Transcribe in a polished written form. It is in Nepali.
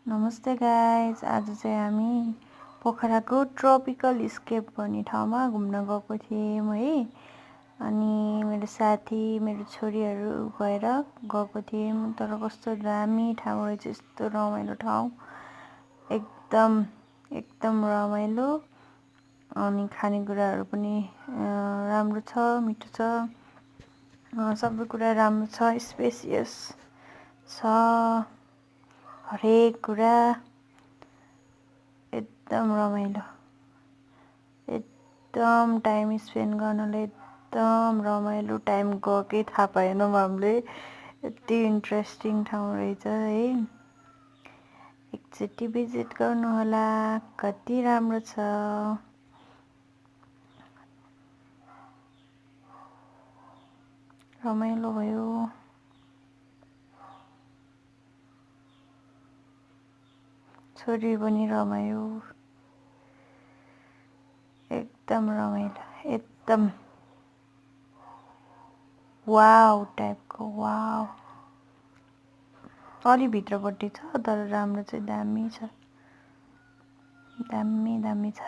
नमस्ते गाइज, आज चाहिँ हामी पोखराको ट्रपिकल स्केप भन्ने ठाउँमा घुम्न गएको थियौँ है। अनि मेरो साथी मेरो छोरीहरू गएर गएको थियौँ। तर कस्तो दामी ठाउँ रहेछ, यस्तो रमाइलो ठाउँ, एकदम रमाइलो। अनि खानेकुराहरू पनि राम्रो छ, मिठो छ, सबै कुरा राम्रो छ, स्पेसियस छ, हरेक कुरा एकदम रमाइलो, एकदम टाइम स्पेन्ड गर्नलाई एकदम रमाइलो। टाइम गएकै थाहा पाएनौँ हामीले, यति इन्ट्रेस्टिङ ठाउँ रहेछ है। एकचोटि भिजिट गर्नुहोला, कति राम्रो छ। रमाइलो भयो। छोरी पनि रमायो, एकदम रमाइलो, एकदम वाउ टाइपको। वाउ, अलि भित्रपट्टि छ तर राम्रो चाहिँ दामी छ, दामी छ।